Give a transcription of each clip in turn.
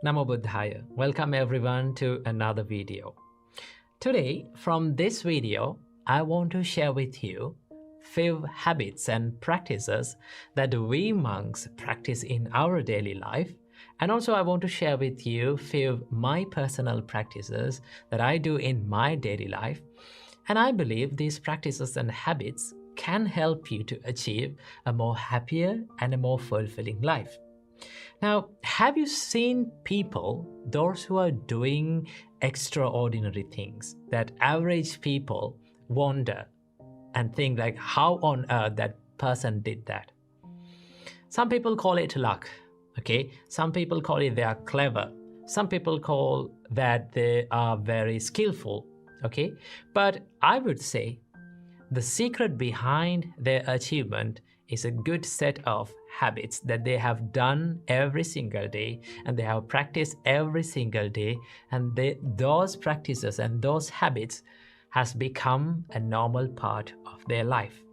Namo Buddhaya. Welcome everyone to another video. Today, from this video, I want to share with you few habits and practices that we monks practice in our daily life. And also I want to share with you few my personal practices that I do in my daily life. And I believe these practices and habits can help you to achieve a more happier and a more fulfilling life. Now, have you seen people, those who are doing extraordinary things that average people wonder and think like, how on earth that person did that? Some people call it luck, okay? Some people call it they are clever. Some people call that they are very skillful, okay? But I would say the secret behind their achievement is a good set of habits that they have done every single day and they have practiced every single day, and those practices and those habits has become a normal part of their life.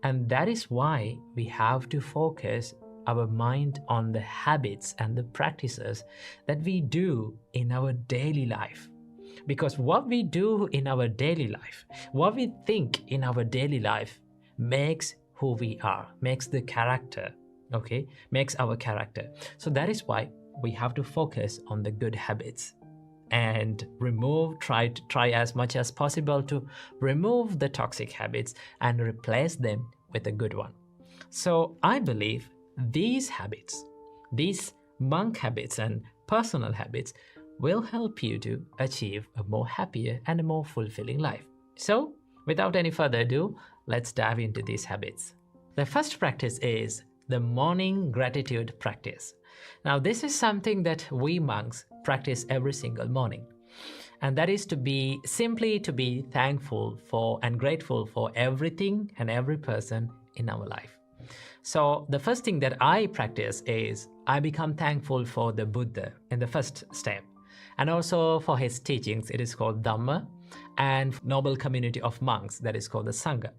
And that is why we have to focus our mind on the habits and the practices that we do in our daily life. Because what we do in our daily life, what we think in our daily life makes who we are, makes the character, okay? Makes our character. So that is why we have to focus on the good habits and try as much as possible to remove the toxic habits and replace them with a good one. So I believe these habits, these monk habits and personal habits will help you to achieve a more happier and a more fulfilling life. So, without any further ado, let's dive into these habits. The first practice is the morning gratitude practice. Now, this is something that we monks practice every single morning. And that is simply to be thankful for and grateful for everything and every person in our life. So the first thing that I practice is I become thankful for the Buddha in the first step. And also for his teachings, it is called Dhamma, and noble community of monks, that is called the Sangha.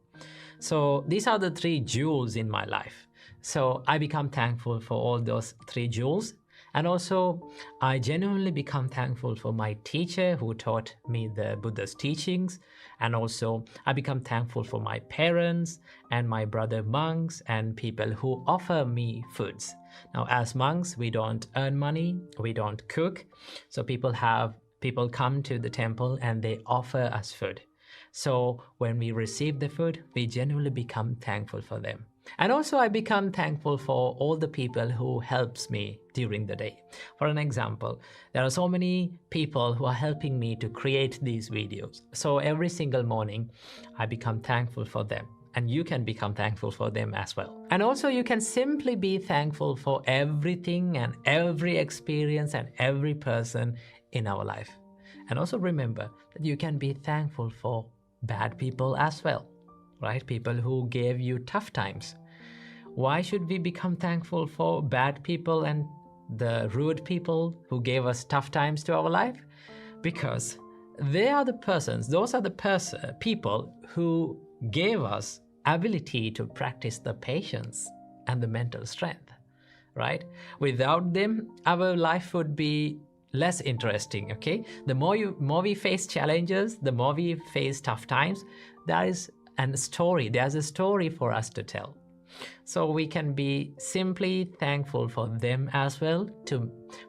So these are the three jewels in my life. So I become thankful for all those three jewels. And also I genuinely become thankful for my teacher who taught me the Buddha's teachings. And also I become thankful for my parents and my brother monks and people who offer me foods. Now, as monks, we don't earn money, we don't cook. So people come to the temple and they offer us food. So when we receive the food, we genuinely become thankful for them. And also I become thankful for all the people who helps me during the day. For an example, there are so many people who are helping me to create these videos. So every single morning, I become thankful for them. And you can become thankful for them as well. And also you can simply be thankful for everything and every experience and every person in our life. And also remember that you can be thankful for bad people as well, right? People who gave you tough times. Why should we become thankful for bad people and the rude people who gave us tough times to our life? Because those are the people who gave us ability to practice the patience and the mental strength, right? Without them, our life would be less interesting, okay? The more we face challenges, the more we face tough times, there's a story for us to tell. So we can be simply thankful for them as well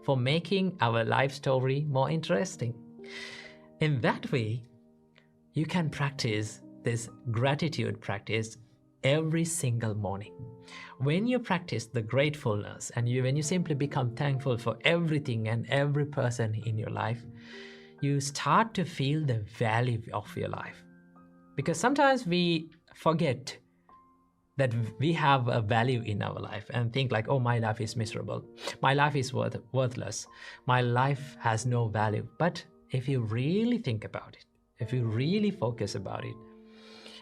for making our life story more interesting. In that way, you can practice this gratitude practice every single morning. When you practice the gratefulness and when you simply become thankful for everything and every person in your life, you start to feel the value of your life. Because sometimes we forget that we have a value in our life and think like, oh, my life is miserable. My life is worthless. My life has no value. But if you really think about it, if you really focus about it,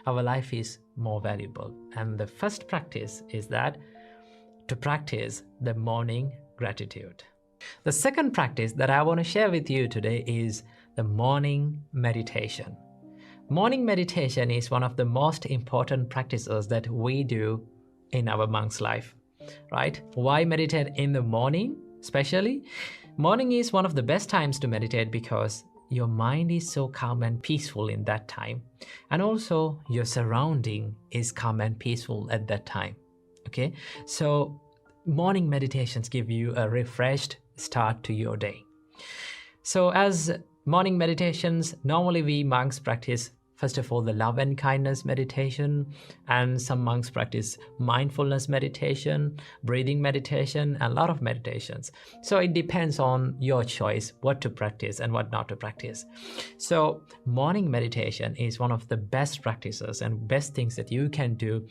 our life is more valuable. And the first practice is to practice the morning gratitude. The second practice that I want to share with you today is the morning meditation. Morning meditation is one of the most important practices that we do in our monk's life, right? Why meditate in the morning especially? Morning is one of the best times to meditate because your mind is so calm and peaceful in that time. And also your surrounding is calm and peaceful at that time. Okay, so morning meditations give you a refreshed start to your day. So as morning meditations, normally we monks practice, first of all, the love and kindness meditation, and some monks practice mindfulness meditation, breathing meditation, and a lot of meditations. So it depends on your choice what to practice and what not to practice. So morning meditation is one of the best practices and best things that you can do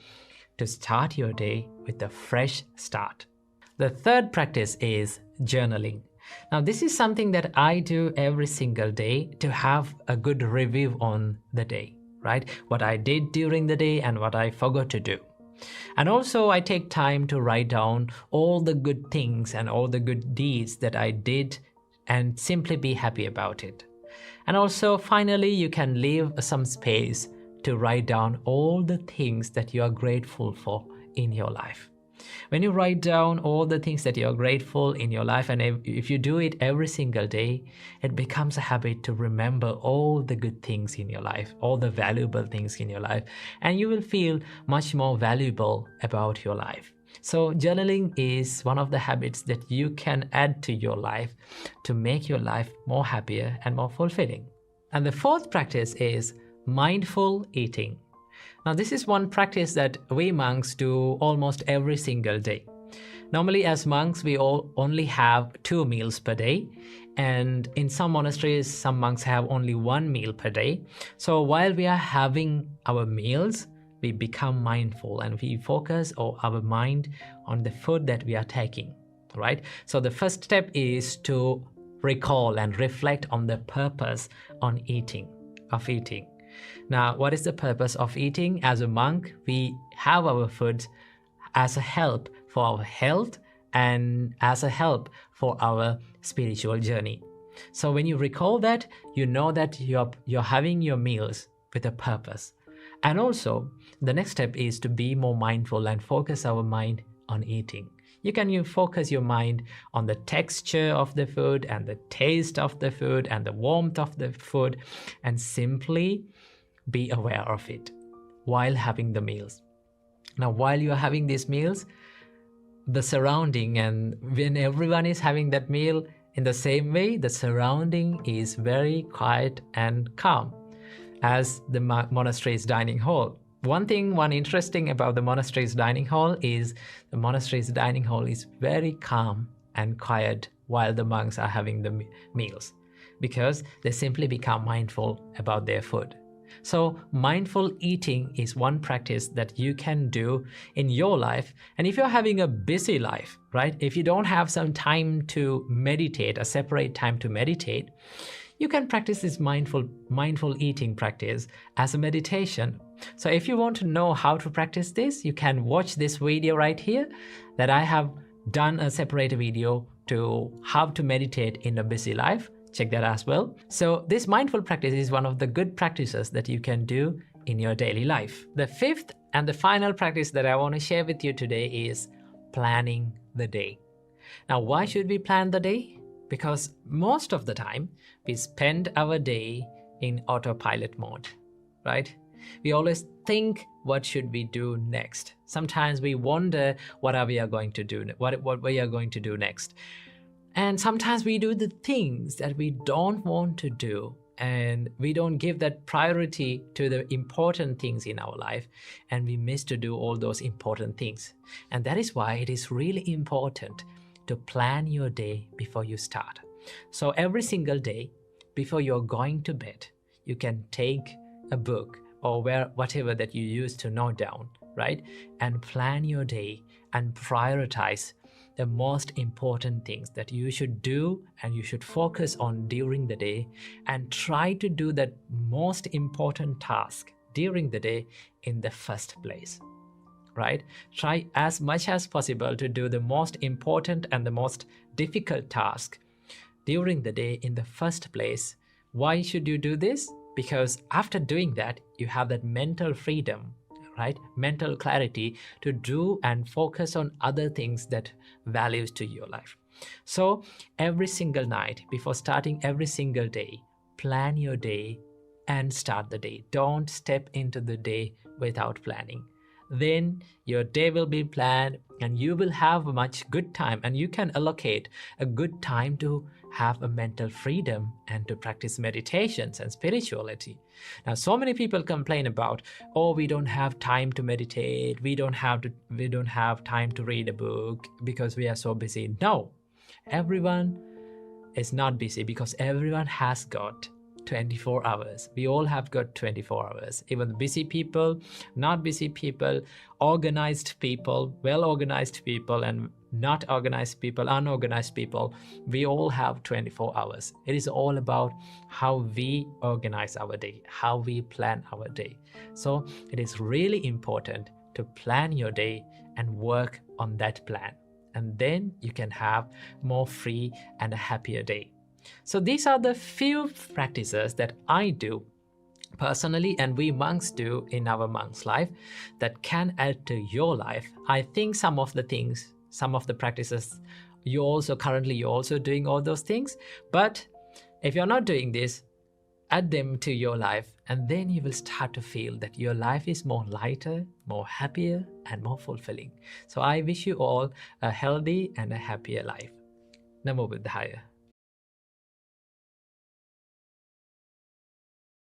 to start your day with a fresh start. The third practice is journaling. Now, this is something that I do every single day to have a good review on the day, right? What I did during the day and what I forgot to do. And also I take time to write down all the good things and all the good deeds that I did and simply be happy about it. And also finally, you can leave some space to write down all the things that you are grateful for in your life. When you write down all the things that you're grateful in your life, and if you do it every single day, it becomes a habit to remember all the good things in your life, all the valuable things in your life, and you will feel much more valuable about your life. So journaling is one of the habits that you can add to your life to make your life more happier and more fulfilling. And the fourth practice is mindful eating. Now, this is one practice that we monks do almost every single day. Normally, as monks, we all only have 2 meals per day. And in some monasteries, some monks have only 1 meal per day. So while we are having our meals, we become mindful and we focus our mind on the food that we are taking, right? So the first step is to recall and reflect on the purpose of eating. Now, what is the purpose of eating? As a monk, we have our food as a help for our health and as a help for our spiritual journey. So when you recall that, you know that you're having your meals with a purpose. And also, the next step is to be more mindful and focus our mind on eating. You focus your mind on the texture of the food and the taste of the food and the warmth of the food, and simply be aware of it while having the meals. Now, while you're having these meals, the surrounding, and when everyone is having that meal in the same way, the surrounding is very quiet and calm as the monastery's dining hall. One interesting about the monastery's dining hall is the monastery's dining hall is very calm and quiet while the monks are having the meals, because they simply become mindful about their food. So mindful eating is one practice that you can do in your life. And if you're having a busy life, right? If you don't have some time to meditate, a separate time to meditate, you can practice this mindful eating practice as a meditation. So if you want to know how to practice this, you can watch this video right here that I have done a separate video to how to meditate in a busy life. Check that as well. So this mindful practice is one of the good practices that you can do in your daily life. The fifth and the final practice that I want to share with you today is planning the day. Now, why should we plan the day? Because most of the time we spend our day in autopilot mode, right? We always think, what should we do next? Sometimes we wonder what we are going to do next. And sometimes we do the things that we don't want to do, and we don't give that priority to the important things in our life, and we miss to do all those important things. And that is why it is really important to plan your day before you start. So every single day before you're going to bed, you can take a book or whatever that you use to note down, right? And plan your day and prioritize the most important things that you should do and you should focus on during the day, and try to do that most important task during the day in the first place, right? Try as much as possible to do the most important and the most difficult task during the day in the first place. Why should you do this? Because after doing that, you have that mental freedom, right? Mental clarity to do and focus on other things that values to your life. So every single night, before starting every single day, plan your day and start the day. Don't step into the day without planning. Then your day will be planned and you will have a much good time, and you can allocate a good time to have a mental freedom and to practice meditations and spirituality. Now, so many people complain about, oh, we don't have time to meditate, we don't have time to read a book because we are so busy. No, everyone is not busy, because everyone has got 24 hours. We all have got 24 hours. Even busy people, not busy people, organized people, well organized people, and not organized people, unorganized people. We all have 24 hours. It is all about how we organize our day, how we plan our day. So it is really important to plan your day and work on that plan. And then you can have more free and a happier day. So these are the few practices that I do personally and we monks do in our monk's life that can add to your life. I think some of the practices you're also doing all those things. But if you're not doing this, add them to your life, and then you will start to feel that your life is more lighter, more happier, and more fulfilling. So I wish you all a healthy and a happier life. Namo Buddhaya.